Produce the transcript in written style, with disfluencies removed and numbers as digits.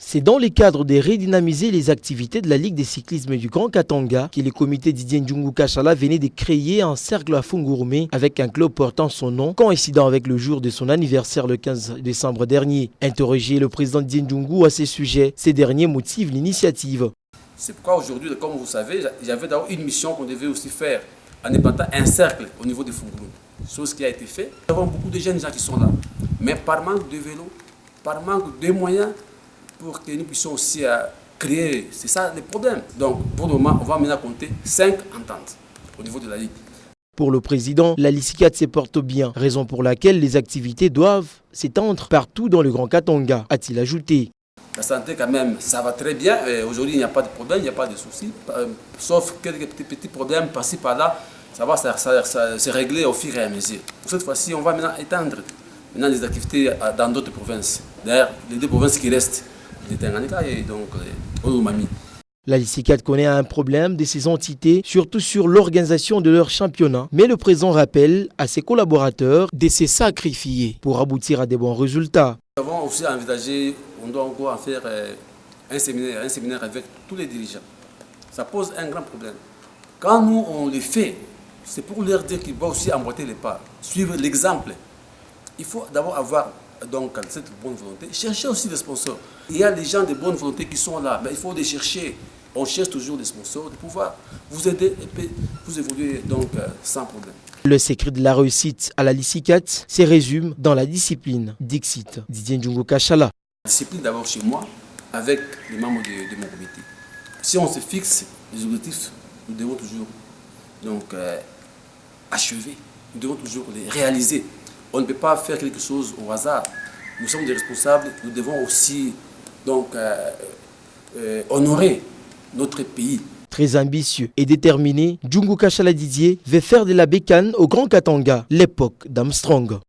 C'est dans le cadre de redynamiser les activités de la Ligue de cyclisme du Grand Katanga que le comité Didier Ndjoungou Kachala venait de créer un cercle à Fungourmé avec un club portant son nom, coïncidant avec le jour de son anniversaire le 15 décembre dernier. Interrogé le président Didier Ndjoungou à ce sujet, ces derniers motivent l'initiative. C'est pourquoi aujourd'hui, comme vous savez, j'avais d'abord une mission qu'on devait aussi faire en implantant un cercle au niveau de Fungourmé. Chose qui a été faite. Nous avons beaucoup de jeunes gens qui sont là, mais par manque de vélos, par manque de moyens, pour que nous puissions aussi créer, c'est ça le problème. Donc pour le moment, on va maintenant compter 5 ententes au niveau de la Ligue. Pour le président, la LICICAT se porte bien, raison pour laquelle les activités doivent s'étendre partout dans le Grand Katanga, a-t-il ajouté. La santé quand même, ça va très bien. Aujourd'hui, il n'y a pas de problème, il n'y a pas de soucis, sauf quelques petits problèmes par-ci par-là. Ça va se régler au fur et à mesure. Cette fois-ci, on va maintenant étendre les activités dans d'autres provinces. D'ailleurs, les 2 provinces qui restent, le Tanganyika et donc Olomami. La LICICAT connaît un problème de ces entités, surtout sur l'organisation de leur championnat. Mais le président rappelle à ses collaborateurs de se sacrifier pour aboutir à de bons résultats. Nous avons aussi envisagé, on doit encore en faire un séminaire avec tous les dirigeants. Ça pose un grand problème. Quand nous on le fait, c'est pour leur dire qu'ils vont aussi emboîter les pas, suivre l'exemple. Il faut d'abord avoir donc cette bonne volonté, chercher aussi des sponsors. Il y a des gens de bonne volonté qui sont là, mais il faut les chercher. On cherche toujours des sponsors de pouvoir vous aider et puis vous évoluer donc sans problème. Le secret de la réussite à la LICICAT se résume dans la discipline, Dixit Didier Ndjoungou Kachala. La discipline d'abord chez moi, avec les membres de mon comité. Si on se fixe les objectifs, nous devons toujours donc, achever, nous devons toujours les réaliser. On ne peut pas faire quelque chose au hasard. Nous sommes des responsables, nous devons aussi donc, honorer notre pays. Très ambitieux et déterminé, Ndjoungou Kachala Didier veut faire de la bécane au Grand Katanga, l'époque d'Armstrong.